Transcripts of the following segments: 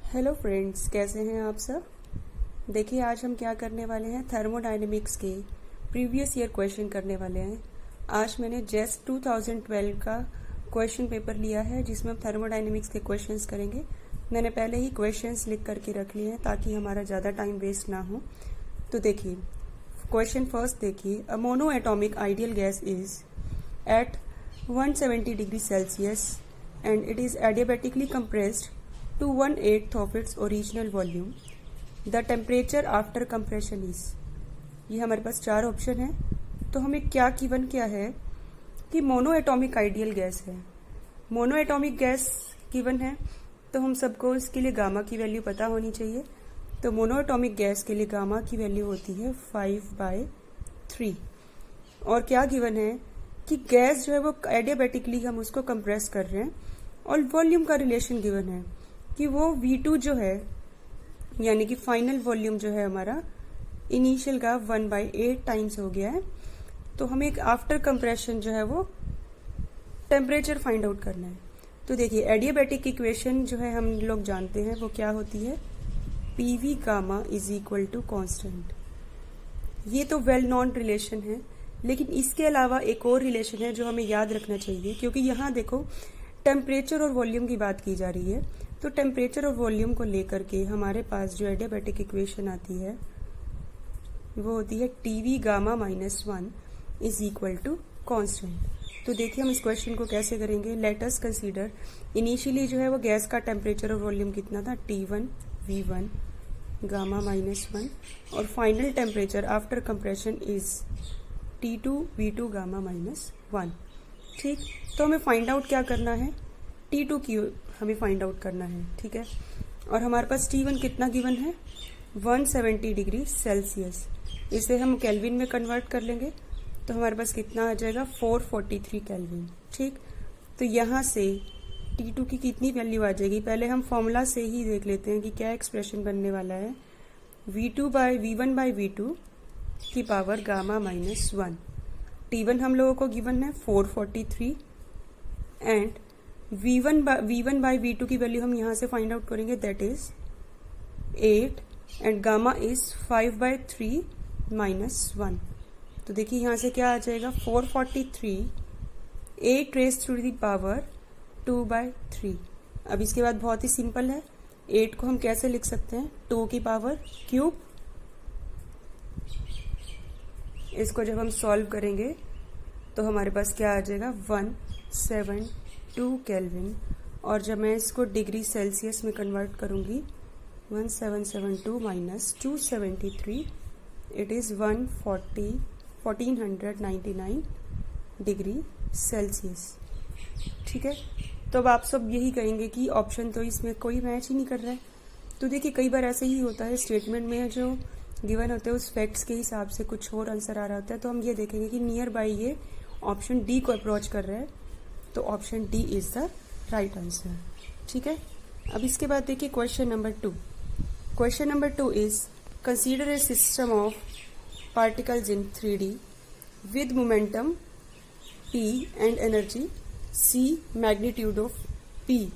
Hello friends, कैसे हैं आप सब। देखिए आज हम क्या करने वाले हैं, थर्मोडायनेमिक्स के प्रीवियस ईयर क्वेश्चन करने वाले हैं। आज मैंने जेस्ट 2012 का क्वेश्चन पेपर लिया है जिसमें हम थर्मोडायनेमिक्स के क्वेश्चंस करेंगे। मैंने पहले ही क्वेश्चंस लिख करके रख लिए हैं ताकि हमारा ज़्यादा टाइम वेस्ट ना हो। तो देखिए क्वेश्चन फर्स्ट देखिए, a monoatomic ideal gas is at 170 degree Celsius and it is adiabatically compressed to 1/8 of its original volume. The temperature after compression is। ये हमारे पास चार ऑप्शन है। तो हमें क्या गिवन क्या है कि मोनो एटॉमिक आइडियल गैस है। मोनो एटॉमिक गैस गिवन है तो हम सबको इसके लिए गामा की वैल्यू पता होनी चाहिए। तो मोनो एटॉमिक गैस के लिए गामा की वैल्यू होती है 5/3। और क्या गिवन है कि गैस जो है वो एडियाबेटिकली हम उसको कंप्रेस कर रहे हैं और वॉल्यूम का रिलेशन गिवन है कि वो V2 जो है यानी कि फाइनल वॉल्यूम जो है हमारा इनिशियल का 1/8 टाइम्स हो गया है। तो हमें एक आफ्टर कंप्रेशन जो है वो टेम्परेचर फाइंड आउट करना है। तो देखिए एडियाबेटिक इक्वेशन जो है हम लोग जानते हैं वो क्या होती है, PV gamma is equal to constant. ये तो वेल नॉन रिलेशन है, लेकिन इसके अलावा एक और रिलेशन है जो हमें याद रखना चाहिए, क्योंकि यहाँ देखो टेम्परेचर और वॉल्यूम की बात की जा रही है। तो टेम्परेचर और वॉल्यूम को लेकर के हमारे पास जो एडियाबेटिक इक्वेशन आती है वो होती है TV gamma -1 is equal to constant. तो देखिए हम इस क्वेश्चन को कैसे करेंगे। लेट अस कंसीडर इनिशियली जो है वो गैस का टेम्परेचर और वॉल्यूम कितना था, T1 V1 गामा -1 और final temperature after compression is T2 V2 gamma -1। ठीक, तो हमें फाइंड आउट क्या करना है, T2 की हमें फाइंड आउट करना है। ठीक है, और हमारे पास T1 कितना गिवन है, 170 डिग्री सेल्सियस। इसे हम केल्विन में कन्वर्ट कर लेंगे तो हमारे पास कितना आ जाएगा, 443 केल्विन। ठीक, तो यहाँ से T2 की कितनी वैल्यू आ जाएगी, पहले हम फॉर्मूला से ही देख लेते हैं कि क्या एक्सप्रेशन बनने वाला है। V1/V2 की पावर गामा -1। T1 हम लोगों को गिवन है 443 एंड V1/V2 की वैल्यू हम यहाँ से फाइंड आउट करेंगे, that is 8 and gamma is 5/3 -1। तो देखिए यहाँ से क्या आ जाएगा, 443 8 रेज़ टू द पावर 2/3। अब इसके बाद बहुत ही सिंपल है, 8 को हम कैसे लिख सकते हैं, 2 की पावर क्यूब। इसको जब हम सॉल्व करेंगे तो हमारे पास क्या आ जाएगा, 172 केल्विन। और जब मैं इसको डिग्री सेल्सियस में कन्वर्ट करूंगी, 1772 minus 273 it is 1499 degree Celsius. ठीक है, तो अब आप सब यही कहेंगे कि ऑप्शन तो इसमें कोई मैच ही नहीं कर रहा है। तो देखिए कई बार ऐसे ही होता है, स्टेटमेंट में जो गिवन होते हैं उस फैक्ट्स के हिसाब से कुछ और आंसर आ रहा होता है। तो हम ये देखेंगे कि नियर बाई ये ऑप्शन डी को अप्रोच कर रहा है, तो option D is the right answer. ठीक है, अब इसके बाद देखिए question number 2। Question number 2 is consider a system of particles in 3D with momentum P and energy C, magnitude of P,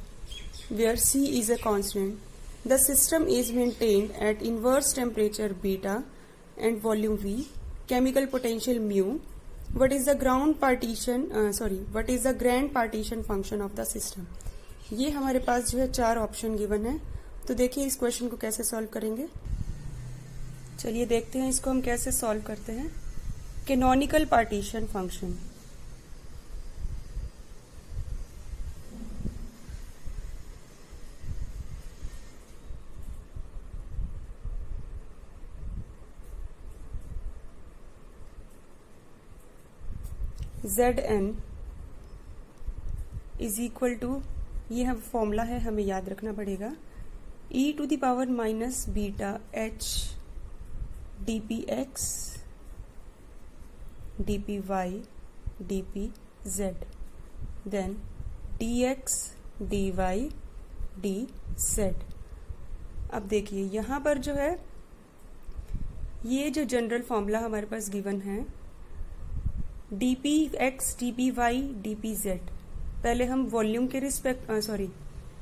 where C is a constant. The system is maintained at inverse temperature beta and volume V, chemical potential mu. What is the grand partition function of the system? ये हमारे पास जो है चार option given है। तो देखिए इस question को कैसे सॉल्व करेंगे। चलिए देखते हैं इसको हम कैसे सॉल्व करते हैं। Canonical partition function, Zn is equal to, ये हम फॉर्मूला है हमें याद रखना पड़ेगा, e⁻ -β h dpx dpy dpz then dx dy dz। अब देखिए यहाँ पर जो है ये जो जनरल फॉर्मूला हमारे पास गिवन है, dpx dpy dpz, पहले हम वॉल्यूम के रिस्पेक्ट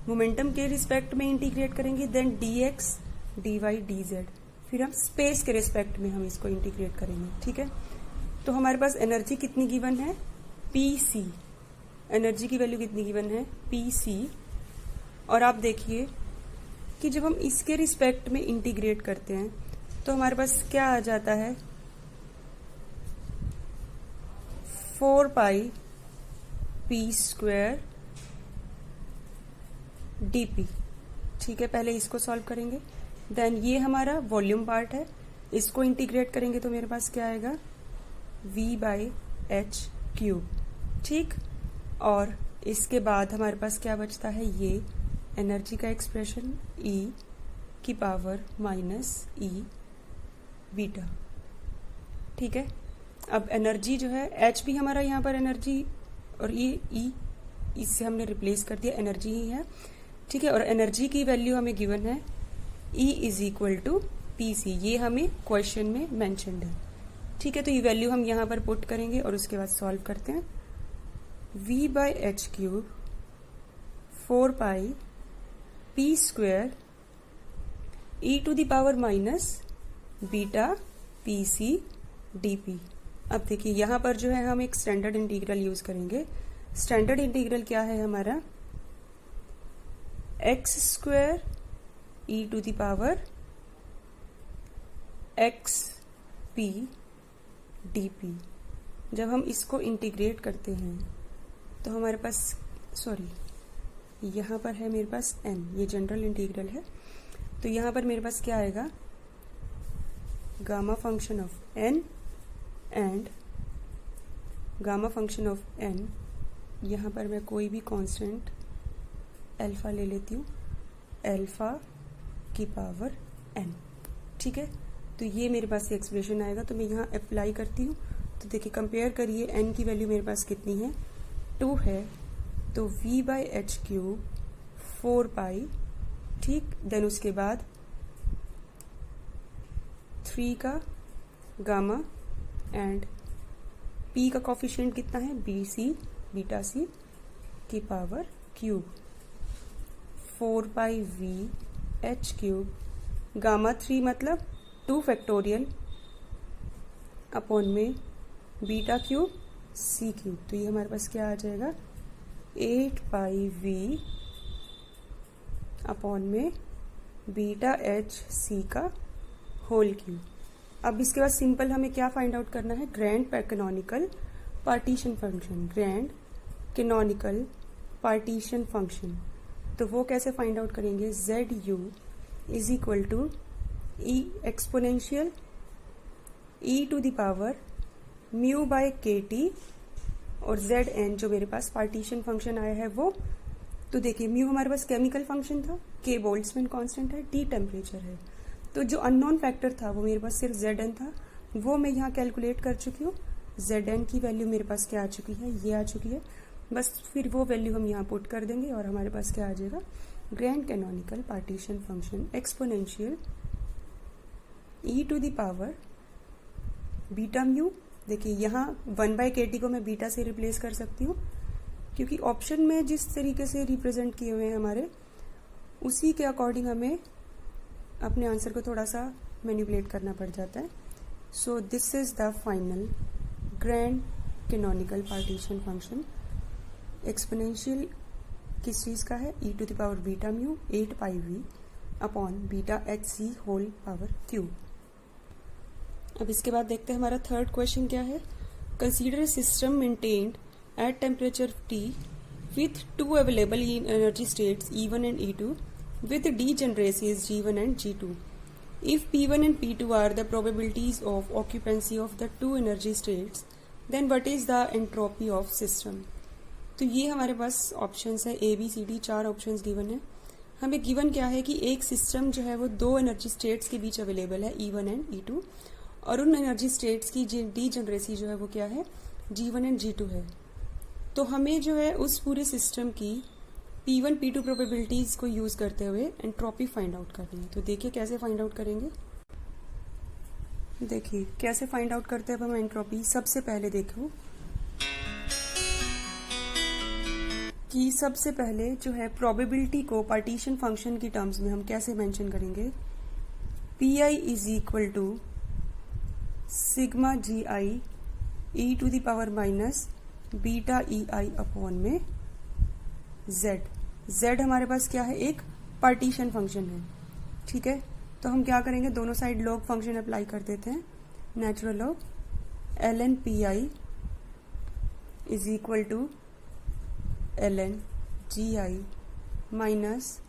मोमेंटम के रिस्पेक्ट में इंटीग्रेट करेंगे, देन dx dy dz, फिर हम स्पेस के रिस्पेक्ट में हम इसको इंटीग्रेट करेंगे। ठीक है, तो हमारे पास एनर्जी कितनी गिवन है, pc, एनर्जी की वैल्यू कितनी गिवन है, pc। और आप देखिए कि जब हम इसके रिस्पेक्ट में इंटीग्रेट करते हैं तो हमारे पास क्या आ जाता है, 4 पाई पी स्क्वायर dp। ठीक है, पहले इसको सॉल्व करेंगे, देन ये हमारा वॉल्यूम पार्ट है, इसको इंटीग्रेट करेंगे तो मेरे पास क्या आएगा, v/h³। ठीक, और इसके बाद हमारे पास क्या बचता है, ये एनर्जी का एक्सप्रेशन e की पावर -e बीटा। ठीक है, अब एनर्जी जो है h भी हमारा यहाँ पर एनर्जी और ये e इससे हमने रिप्लेस कर दिया, एनर्जी ही है। ठीक है, और एनर्जी की वैल्यू हमें गिवन है E = PC, ये हमें क्वेश्चन में मेंशन्ड है। ठीक है, तो ये वैल्यू हम यहाँ पर पुट करेंगे और उसके बाद सॉल्व करते हैं। v/h³ 4 पाई p square e⁻⁻ beta pc dp। अब देखिए यहाँ पर जो है हम एक स्टैंडर्ड इंटीग्रल यूज करेंगे। स्टैंडर्ड इंटीग्रल क्या है हमारा, x² e⁻xp dp। जब हम इसको इंटीग्रेट करते हैं तो हमारे पास, यहाँ पर है मेरे पास n, ये जनरल इंटीग्रल है, तो यहाँ पर मेरे पास क्या आएगा, gamma function of n and gamma function of n, यहाँ पर मैं कोई भी कांस्टेंट अल्फा ले लेती हूँ, अल्फा की पावर n। ठीक है, तो ये मेरे पास एक्सप्रेशन आएगा, तो मैं यहाँ अप्लाई करती हूँ। तो देखिए कंपेयर करिए, n की वैल्यू मेरे पास कितनी है, 2 है, तो v/h³ 4 पाई। ठीक, देन उसके बाद 3 का गामा एंड p का कॉफिशिएंट कितना है, बीटा c की पावर क्यूब, 4 पाई v/h³ गामा 3 मतलब 2 फैक्टोरियल अपॉन में बीटा क्यूब c क्यूब, तो ये हमारे पास क्या आ जाएगा, 8 पाई v अपॉन में बीटा h c का होल क्यूब। अब इसके बाद सिंपल हमें क्या फाइंड आउट करना है, grand canonical partition function, grand canonical partition function. तो वो कैसे फाइंड आउट करेंगे, ZU = e एक्सपोनेंशियल e⁻μ/kt और Zn जो मेरे पास पार्टीशन फंक्शन आया है वो, तो देखिए म्यू हमारे पास केमिकल फंक्शन था, k बोल्ट्जमैन कांस्टेंट है, T टेम्परेचर है, तो जो अननोन फैक्टर था वो मेरे पास सिर्फ Zn था, वो मैं यहाँ कैलकुलेट कर चुकी हूँ। Zn की वैल्यू मेरे पास क्या आ चुकी है, ये आ चुकी है, बस फिर वो वैल्यू हम यहाँ पुट कर देंगे और हमारे पास क्या आ जाएगा, grand canonical partition function exponential e⁻β। देखिए यहाँ 1/kt को मैं बीटा से रिप्लेस कर सकती हूँ, क्योंकि ऑप्शन में जिस तरीके से रिप्रेजेंट किए हुए हैं हमारे, उसी के अकॉर्डिंग हमें अपने आंसर को थोड़ा सा मैनिपुलेट करना पड़ जाता है। So this is the final grand canonical partition function. Exponential किस चीज़ का है, e⁻β 8 pi v upon beta hc whole power cube. अब इसके बाद देखते हैं हमारा थर्ड क्वेश्चन क्या है, consider system maintained at temperature T with 2 available energy states E1 and E2 with degeneracies G1 and G2. If P1 and P2 are the probabilities of occupancy of the two energy states, then what is the entropy of system? तो ये हमारे पास options है A B C D, 4 options given है। हमें given क्या है कि एक सिस्टम जो है वो 2 एनर्जी स्टेट्स के बीच अवेलेबल है, E1 एंड E2, और उन एनर्जी स्टेट्स की डीजनरेसी जो है वो क्या है, G1 एंड G2 है। तो हमें जो है उस पूरे सिस्टम की P1 P2 प्रोबेबिलिटीज को यूज करते हुए एंट्रोपी फाइंड आउट करनी है। तो देखिए कैसे फाइंड आउट करेंगे, देखिए कैसे फाइंड आउट करते हैं अब हम एंट्रोपी। सबसे पहले देखो कि सबसे पहले जो है प्रोबेबिलिटी को पार्टीशन फंक्शन की टर्म्स में हम कैसे मेंशन करेंगे। P I is equal to sigma G I E to the power minus beta E I upon में जेड। जेड हमारे पास क्या है, एक पार्टीशन फंक्शन है, ठीक है। तो हम क्या करेंगे, दोनों साइड लॉग फंक्शन अप्लाई कर देते हैं। Natural log L N P I is equal to L N G I minus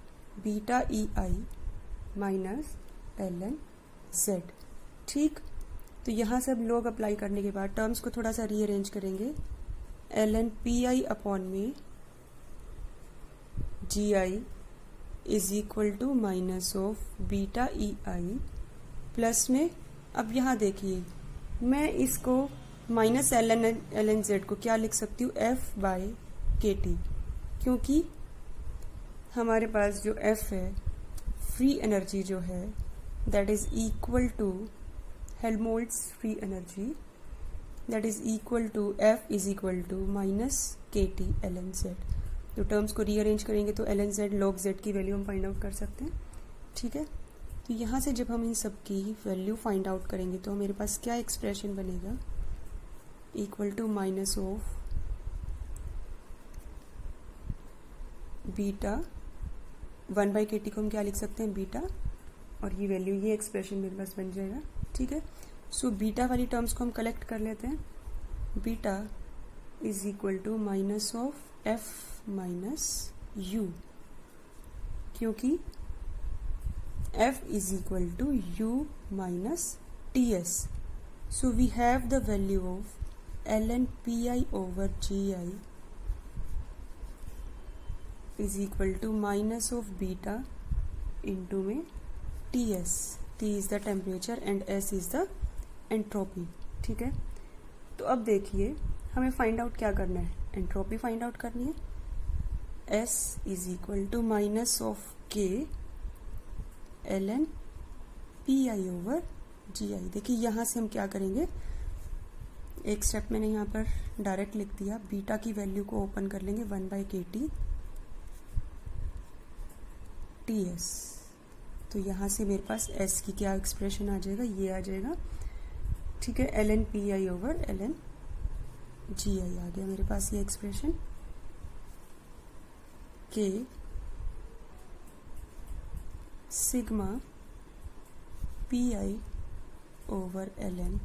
beta E I minus L N Z, ठीक। तो यहाँ सब लॉग अप्लाई करने के बाद टर्म्स को थोड़ा सा रीअरेंज करेंगे। L N P i upon में g i is equal to minus of beta E i plus में, अब यहाँ देखिए मैं इसको माइनस एल एन जेड को क्या लिख सकती हूँ, एफ बाय के टी, क्योंकि हमारे पास जो एफ है फ्री एनर्जी जो है that is equal to Helmholtz free energy that is equal to F is equal to minus K T L N Z. तो टर्म्स को रीअरेंज करेंगे तो L N Z log Z की value हम find out कर सकते हैं, ठीक है। तो यहाँ से जब हम इन सब की वैल्यू फाइंड आउट करेंगे तो मेरे पास क्या एक्सप्रेशन बनेगा, equal to minus of beta 1/kt को हम क्या लिख सकते हैं, बीटा, और ये वैल्यू, ये एक्सप्रेशन मेरे पास बन जाएगा, ठीक है। सो बीटा वाली टर्म्स को हम कलेक्ट कर लेते हैं। Beta is equal to minus of f minus u, क्योंकि f is equal to u minus t s. So we have the value of l N P i over g i is equal to minus of beta into में Ts, T is the temperature and S is the entropy, ठीक है। तो अब देखिए हमें find out क्या करना है, एंट्रोपी फाइंड आउट करनी है। S is equal to minus of K ln Pi over Gi। देखिए यहाँ से हम क्या करेंगे, एक स्टेप मैंने यहाँ पर डायरेक्ट लिख दिया, बीटा की वैल्यू को ओपन कर लेंगे 1/kt Ts। तो यहाँ से मेरे पास S की क्या एक्सप्रेशन आ जाएगा, ये आ जाएगा, ठीक है। L N P i over l N G i आ गया मेरे पास ये expression. K sigma p i over l N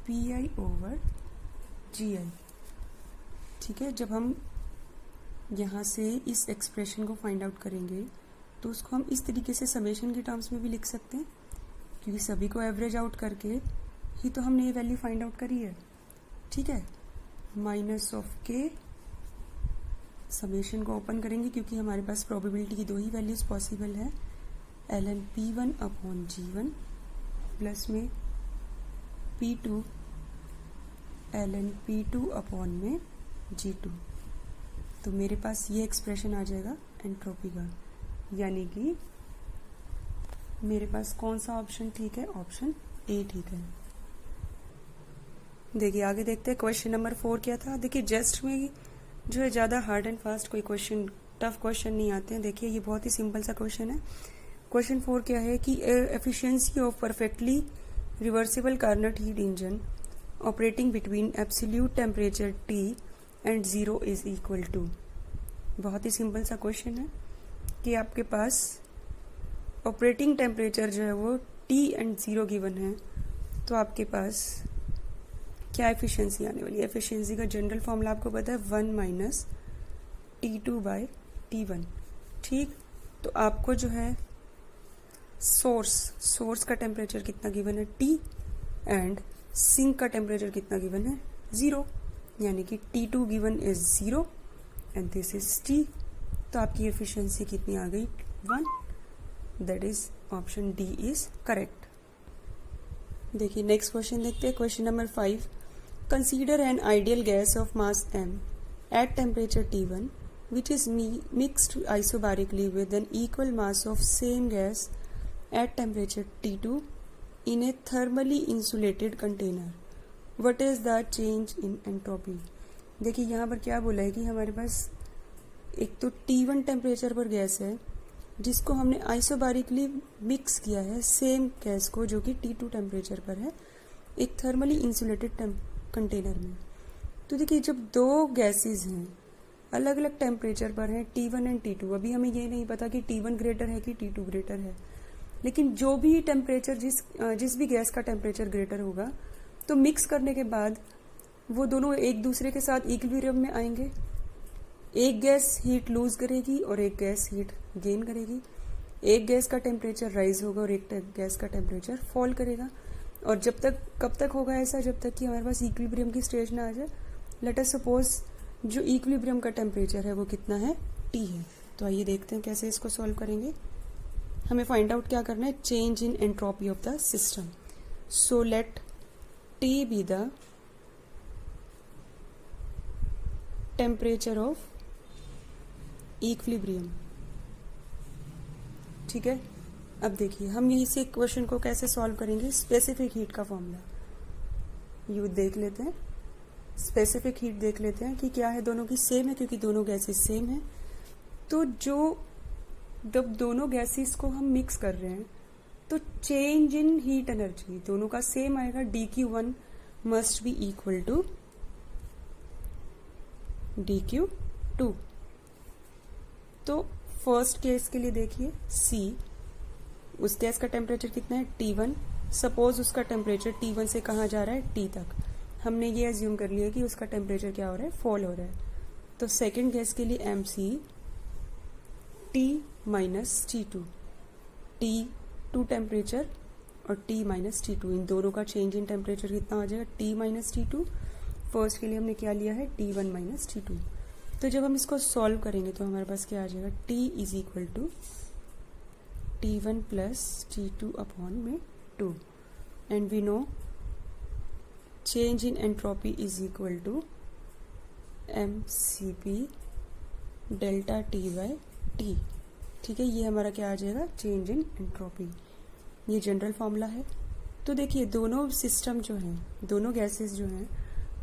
P i over g i, ठीक है। जब हम यहाँ से इस एक्सप्रेशन को फाइंड आउट करेंगे तो उसको हम इस तरीके से समेशन के टर्म्स में भी लिख सकते हैं, क्योंकि सभी को एवरेज आउट करके ही तो हमने ये वैल्यू फाइंड आउट करी है, ठीक है। माइनस ऑफ के, समेशन को ओपन करेंगे क्योंकि हमारे पास प्रोबेबिलिटी की दो ही वैल्यूज पॉसिबल है, l N p one upon g one plus में p two L N p two upon में जी टू। तो मेरे पास ये एक्सप्रेशन आ जाएगा एंट्रोपी का, यानी कि मेरे पास कौन सा ऑप्शन ठीक है, ऑप्शन ए ठीक है। देखिए आगे देखते हैं क्वेश्चन नंबर 4 क्या था। देखिए जस्ट में जो है ज़्यादा हार्ड एंड फास्ट कोई क्वेश्चन, टफ क्वेश्चन नहीं आते हैं। देखिए ये बहुत ही सिंपल सा क्वेश्चन है। क्वेश्चन 4 क्या है कि efficiency of perfectly reversible Carnot heat engine operating between absolute temperature T and 0 is equal to. बहुत ही सिंपल सा क्वेश्चन है कि आपके पास ऑपरेटिंग टेम्परेचर जो है वो T एंड 0 गिवन है, तो आपके पास क्या एफिशिएंसी आने वाली है। एफिशिएंसी का जनरल फॉर्मूला आपको पता है 1 माइनस T2/T1, ठीक। तो आपको जो है सोर्स का टेम्परेचर कितना गिवन है T एंड सिंक का टेम्परेचर कितना गिवन है 0, यानी कि T2 given is 0 and this is T। तो आपकी एफिशिएंसी कितनी आ गई 1, that is option D is correct. देखिए नेक्स्ट क्वेश्चन देखते हैं। Question number 5, consider an ideal gas of mass m at temperature T1 which is mixed isobarically with an equal mass of same gas at temperature T2 in a thermally insulated container. What is the change in entropy? देखिए यहाँ पर क्या बोला है कि हमारे पास एक तो T1 टेम्परेचर पर गैस है जिसको हमने आइसोबारिकली मिक्स किया है सेम गैस को जो कि T2 टेम्परेचर पर है एक थर्मली इंसुलेटेड कंटेनर में। तो देखिए जब दो गैसेस हैं अलग अलग टेम्परेचर पर हैं T1 एंड T2, अभी हमें ये नहीं पता कि T1 ग्रेटर है कि T2 ग्रेटर है, लेकिन जो भी टेम्परेचर जिस भी गैस का टेम्परेचर ग्रेटर होगा तो मिक्स करने के बाद वो दोनों एक दूसरे के साथ इक्विलिब्रियम में आएंगे। एक गैस हीट लूज करेगी और एक गैस हीट गेन करेगी। एक गैस का टेम्परेचर राइज होगा और एक गैस का टेम्परेचर फॉल करेगा। और कब तक होगा ऐसा, जब तक कि हमारे पास इक्विलिब्रियम की स्टेज ना आ जाए। लेट अस सपोज जो इक्विलिब्रियम का टेम्परेचर है वो कितना है, T है। तो आइए देखते हैं कैसे इसको सॉल्व करेंगे। हमें फाइंड आउट क्या करना है, change in entropy of the system. So let T be the temperature of equilibrium. ठीक है, अब देखिए हम इस क्वेश्चन को कैसे सॉल्व करेंगे। स्पेसिफिक हीट का फॉर्मूला यू देख लेते हैं, स्पेसिफिक हीट देख लेते हैं कि क्या है, दोनों की सेम है क्योंकि दोनों गैसेस सेम है। तो जब दोनों गैसेस को हम मिक्स कर रहे हैं तो चेंज इन हीट एनर्जी दोनों का सेम आएगा। dQ1 must be equal to dQ2। तो फर्स्ट केस के लिए देखिए C, उस गैस का टेम्परेचर कितना है, T1। सपोज उसका टेम्परेचर T1 से कहाँ जा रहा है, T तक। हमने ये एज्यूम कर लिया कि उसका टेम्परेचर क्या हो रहा है, फॉल हो रहा है। तो सेकंड गैस के लिए MC T minus T2, T2 temperature और T माइनस T2, इन दोनों का चेंज इन टेम्परेचर कितना आ जाएगा, T माइनस T2। फर्स्ट के लिए हमने क्या लिया है, T1 माइनस T2। तो जब हम इसको सॉल्व करेंगे तो हमारे पास क्या आ जाएगा, T is equal to T1 plus T2 upon में 2 and we know change in entropy is equal to mCp delta T by T। ठीक है, ये हमारा क्या आ जाएगा, चेंज इन एंट्रोपी। ये जनरल फॉर्मूला है। तो देखिए दोनों सिस्टम जो हैं, दोनों गैसेस जो हैं,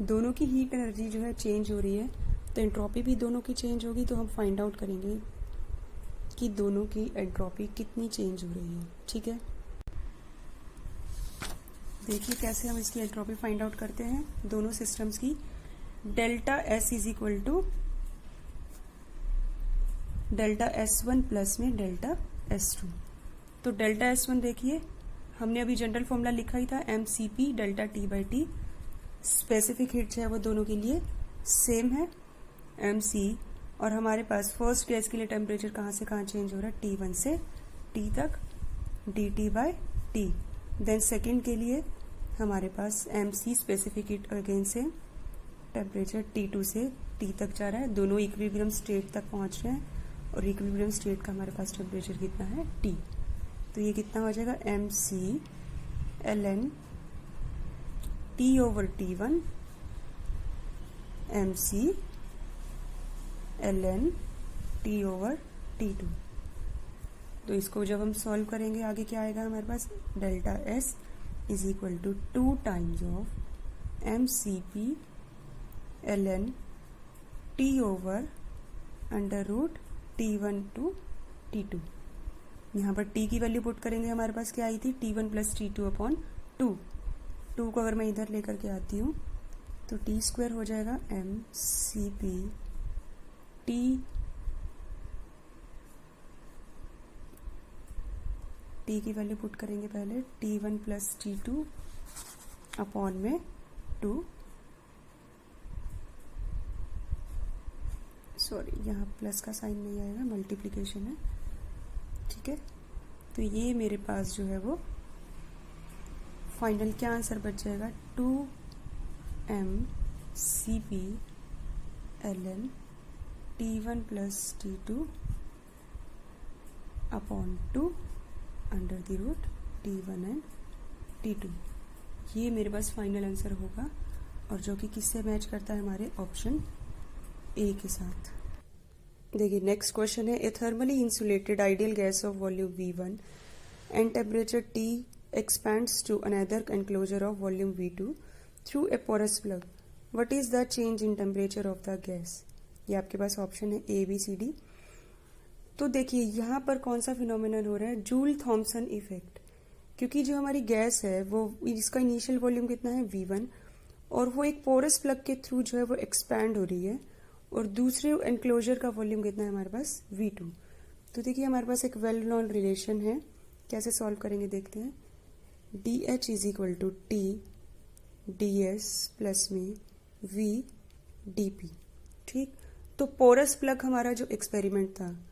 दोनों की हीट एनर्जी जो है चेंज हो रही है, तो एंट्रोपी भी दोनों की चेंज होगी। तो हम फाइंड आउट करेंगे कि दोनों की एंट्रोपी कितनी चेंज हो रही है। ठीक है, देखिए कैसे हम इसकी एंट्रोपी फाइंड आउट करते हैं दोनों सिस्टम्स की। Delta S is equal to delta S1 plus में डेल्टा S2। तो डेल्टा S1 देखिए हमने अभी जनरल फॉर्मूला लिखा ही था, mCp delta T by T। Specific heat जो है वो दोनों के लिए सेम है, mc। और हमारे पास फर्स्ट गैस के लिए टेम्परेचर कहाँ से कहाँ चेंज हो रहा है, T1 से T तक dt by T। Then second के लिए हमारे पास mc स्पेसिफिक हीट अगेन से टेम्परेचर T2 से T तक जा रहा है, दोनों इक्विलिब्रियम स्टेट तक पहुंच रहे हैं और इक्विलिब्रियम स्टेट का हमारे पास टेम्परेचर कितना है, T। तो ये कितना हो जाएगा, mc ln T over T1 mc ln T over T2। तो इसको जब हम सॉल्व करेंगे आगे क्या आएगा हमारे पास, delta S is equal to 2 times of mCp ln T over under root T1 to T2। यहाँ पर T की वैल्यू पुट करेंगे, हमारे पास क्या आई थी, T1 प्लस T2 अपॉन 2। 2 को अगर मैं इधर लेकर के आती हूँ तो T स्क्वायर हो जाएगा mCp T की वैल्यू पुट करेंगे पहले, T1 प्लस T2 अपॉन में 2। सॉरी यहाँ प्लस का साइन नहीं आएगा, मल्टीप्लिकेशन है। ठीक है, तो ये मेरे पास जो है वो फाइनल क्या आंसर बच जाएगा, 2mCp ln T1 plus T2 upon 2 under the root T1 and T2। ये मेरे पास फाइनल आंसर होगा और जो कि किससे मैच करता है, हमारे ऑप्शन ए के साथ। देखिए नेक्स्ट क्वेश्चन है, a thermally insulated ideal gas of volume V1 and temperature T expands to another enclosure of volume V2 through a porous plug. What is the change in temperature of the gas? ये आपके पास option है A B C D. तो देखिए यहाँ पर कौन सा phenomenon हो रहा है, जूल थॉम्सन इफेक्ट, क्योंकि जो हमारी गैस है वो इसका इनिशियल वॉल्यूम कितना है V1 और वो एक पोरस प्लग के थ्रू जो है वो एक्सपैंड हो रही है, और दूसरे एनक्लोजर का वॉल्यूम कितना है हमारे पास V2। तो देखिए हमारे पास एक वेल नोन रिलेशन है, कैसे सॉल्व करेंगे देखते हैं। DH is equal to T DS plus में V DP। ठीक, तो पोरस प्लग हमारा जो एक्सपेरिमेंट था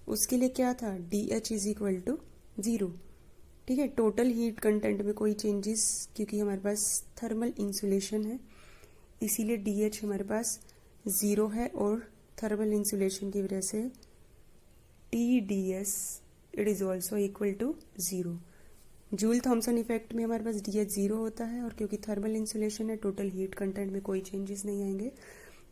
उसके लिए क्या था, DH इज इक्वल टू 0। ठीक है, टोटल हीट कंटेंट में कोई चेंजेस, क्योंकि हमारे पास थर्मल इंसुलेशन है इसीलिए DH हमारे पास 0 है, और थर्मल इंसुलेशन की वजह से TDS it is also equal to 0। Joule Thomson effect में हमारे पास DH 0 होता है, और क्योंकि थर्मल इंसुलेशन है टोटल हीट कंटेंट में कोई चेंजेस नहीं आएंगे,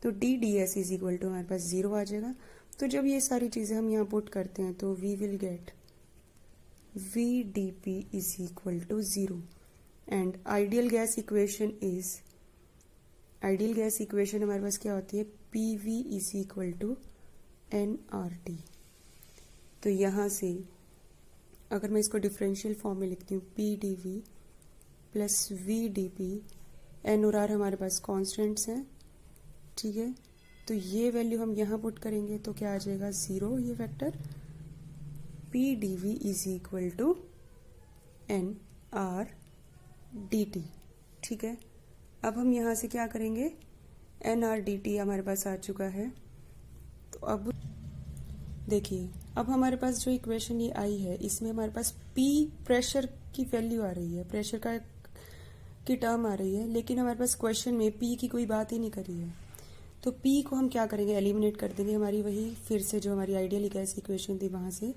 तो TDS इज इक्वल टू हमारे पास 0 आ जाएगा। तो जब ये सारी चीजें हम यहाँ पुट करते हैं तो we will get VDP is equal to 0 and ideal gas equation हमारे पास क्या होती है, PV is equal to nRT। तो यहाँ से अगर मैं इसको डिफरेंशियल फॉर्म में लिखती हूँ PdV प्लस VDP, N और R हमारे पास कॉन्स्टेंट्स हैं। ठीक है, तो ये वैल्यू हम यहाँ पुट करेंगे तो क्या आ जाएगा 0, ये vector PdV is equal to nRDT। ठीक है, अब हम यहाँ से क्या करेंगे, nRDT हमारे पास आ चुका है। तो अब देखिए अब हमारे पास जो इक्वेशन ये आई है इसमें हमारे पास P प्रेशर की वैल्यू आ रही है, प्रेशर का की टर्म आ रही है, लेकिन हमारे पास क्वेश्चन में P की कोई बात ही नहीं करी है। तो P को हम क्या करेंगे, एलिमिनेट कर देंगे, हमारी वही फिर से जो हमारी आइडियल गैस इक्वेशन थी वहां से।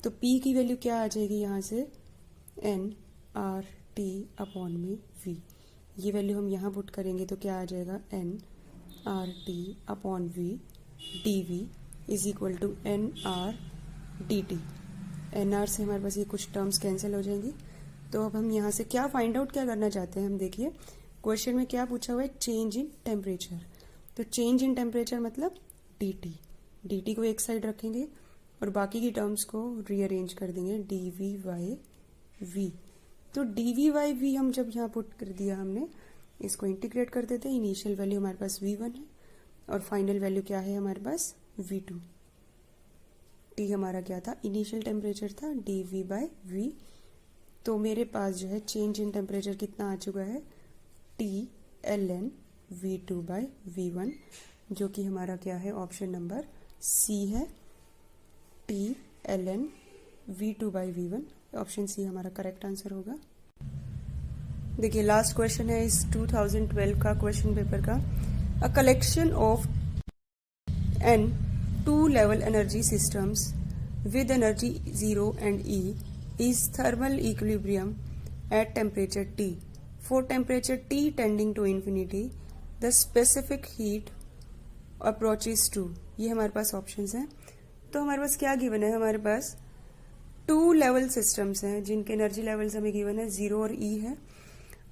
तो P की वैल्यू क्या आ जाएगी यहाँ से, nRT अपॉन में V। ये वैल्यू हम यहाँ पुट करेंगे तो क्या आ जाएगा, nRT upon V dV is equal to nRDT। nR से हमारे पास ये कुछ टर्म्स कैंसिल हो जाएंगी। तो अब हम यहाँ से क्या फाइंड आउट क्या करना चाहते हैं, हम देखिए क्वेश्चन में क्या पूछा हुआ है, चेंज इन टेम्परेचर। तो चेंज इन टेम्परेचर मतलब dt को एक साइड रखेंगे और बाकी की टर्म्स को रीअरेंज कर देंगे dV/V। तो dV/V हम जब यहाँ पुट कर दिया हमने, इसको इंटीग्रेट कर देते हैं। इनिशियल वैल्यू हमारे पास V1 है और फाइनल वैल्यू क्या है हमारे पास V2। T हमारा क्या था, इनिशियल टेम्परेचर था dV/V। तो मेरे पास जो है चेंज इन टेम्परेचर कितना आ चुका है, TLN V2/V1, जो कि हमारा क्या है, ऑप्शन नंबर C है, TLN V2/V1। ऑप्शन सी हमारा करेक्ट आंसर होगा। देखिए लास्ट क्वेश्चन है इस 2012 का क्वेश्चन पेपर का, a collection of N 2 level energy systems with energy 0 and E is thermal equilibrium at temperature T. For temperature T tending to infinity, the specific heat approaches to, ये हमारे पास options हैं। तो हमारे पास क्या given है, हमारे पास 2 लेवल सिस्टम्स हैं जिनके एनर्जी लेवल्स हमें गिवन है 0 और E है,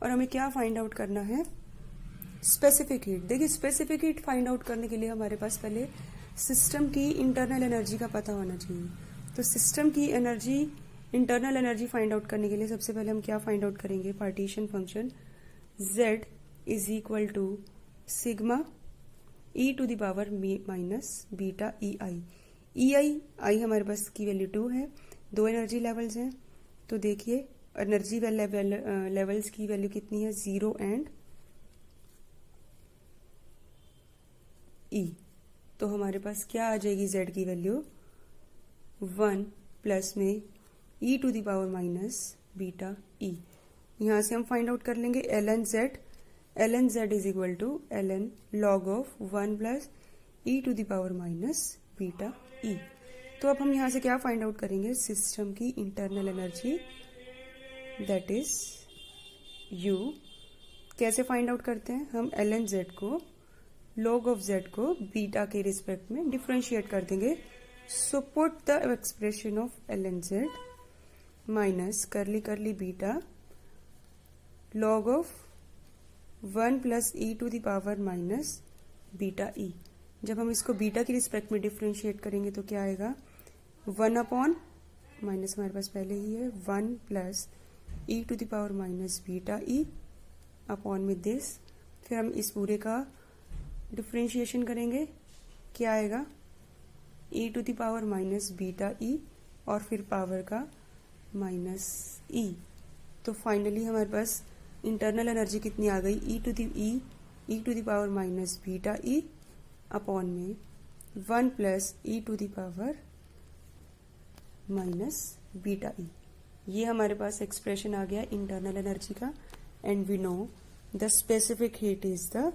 और हमें क्या फाइंड आउट करना है, स्पेसिफिक हीट। देखिए स्पेसिफिक हीट फाइंड आउट करने के लिए हमारे पास पहले सिस्टम की इंटरनल एनर्जी का पता होना चाहिए। तो सिस्टम की energy, internal energy find out करने के लिए सबसे पहले हम क्या फाइंड आउट करेंगे, partition function Z is equal to sigma e to the power minus beta EI हमारे पास की वैल्यू 2 है, 2 एनर्जी लेवल्स हैं। तो देखिए एनर्जी लेवल्स की वैल्यू कितनी है, 0 एंड E। तो हमारे पास क्या आ जाएगी, Z की वैल्यू 1 प्लस में e to the power minus beta E। यहाँ से हम फाइंड आउट कर लेंगे ln Z is equal to ln log of 1 plus e to the power minus beta E। तो अब हम यहाँ से क्या फाइंड आउट करेंगे, सिस्टम की internal energy that is U। कैसे फाइंड आउट करते हैं, हम ln Z को log ऑफ Z को बीटा के रिस्पेक्ट में डिफरेंशिएट कर देंगे। So put the expression of ln Z minus curly beta log of 1 plus e to the power minus beta E। जब हम इसको बीटा के रिस्पेक्ट में डिफ्रेंशिएट करेंगे तो क्या आएगा, 1 अपॉन माइनस हमारे पास पहले ही है 1 plus E to the power minus beta e upon में दिस। फिर हम इस पूरे का डिफ्रेंशिएशन करेंगे, क्या आएगा, e to the power minus beta e और फिर पावर का माइनस ई। तो फाइनली हमारे पास इंटरनल एनर्जी कितनी आ गई, e to the power minus beta e upon में 1 plus E to the power minus beta e. ये हमारे पास एक्सप्रेशन आ गया इंटरनल एनर्जी का। And we know the specific heat is the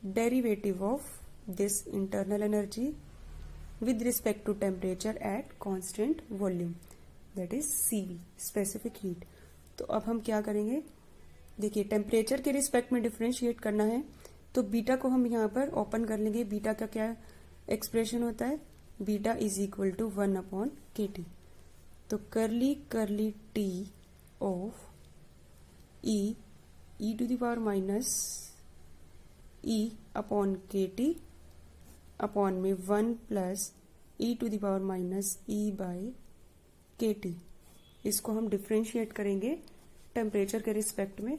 derivative of this internal energy with respect to temperature at constant volume, that is CV, specific heat। तो अब हम क्या करेंगे, देखिए टेम्परेचर के रिस्पेक्ट में डिफ्रेंशिएट करना है तो बीटा को हम यहाँ पर ओपन कर लेंगे। बीटा का क्या एक्सप्रेशन होता है, beta is equal to 1 upon K T. तो curly T of E to the power minus E upon K T upon में 1 plus E to the power minus E by K T. इसको हम differentiate करेंगे temperature के respect में।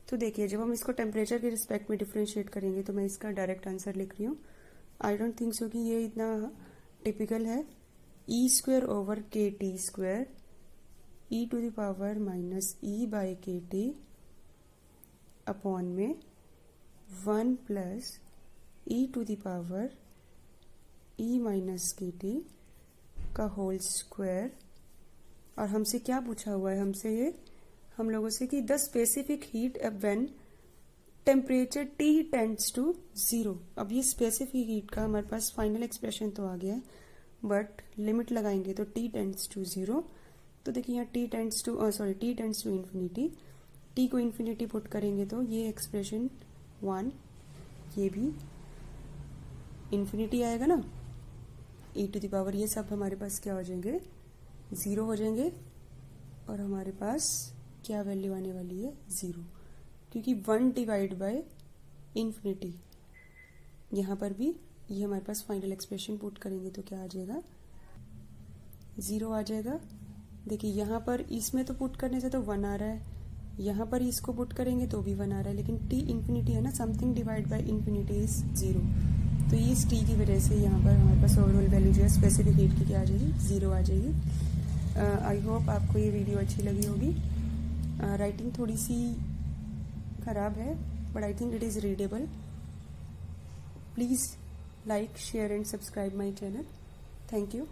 तो देखिए जब हम इसको टेम्परेचर के रिस्पेक्ट में डिफ्रेंशिएट करेंगे तो मैं इसका डायरेक्ट आंसर लिख रही हूँ। आई डोंट थिंक सो कि ये इतना टिपिकल है। E square over K T square E to the power minus E by K T upon में 1 plus E to the power E minus K T का whole square. और हमसे क्या पूछा हुआ है, हमसे ये हम लोगों से कि the specific heat when temperature T tends to 0। अब ये स्पेसिफिक हीट का हमारे पास फाइनल एक्सप्रेशन तो आ गया है, बट लिमिट लगाएंगे तो टी टेंड्स टू 0। तो देखिए यहाँ T tends to infinity, T को इन्फिनिटी पुट करेंगे तो ये एक्सप्रेशन 1, ये भी इन्फिनिटी आएगा ना, ई टू द पावर ये सब हमारे पास क्या हो जाएंगे, 0 हो जाएंगे। और हमारे पास क्या वैल्यू आने वाली है, 0, क्योंकि 1 डिवाइड बाय इन्फिनिटी। यहाँ पर भी ये हमारे पास फाइनल एक्सप्रेशन पुट करेंगे तो क्या आ जाएगा, 0 आ जाएगा। देखिए यहाँ पर इसमें तो पुट करने से तो 1 आ रहा है, यहाँ पर इसको पुट करेंगे तो भी 1 आ रहा है, लेकिन टी इन्फिनिटी है ना, something divide by infinity is 0। तो ये इस टी की वजह से यहाँ पर हमारे पास ओवरऑल वैल्यू जो है स्पेसिफिक हीट की क्या आ जाएगी, 0 आ जाएगी। आई होप आपको ये वीडियो अच्छी लगी होगी। राइटिंग थोड़ी सी खराब है but I think it is readable. Please like, share and subscribe my channel. Thank you.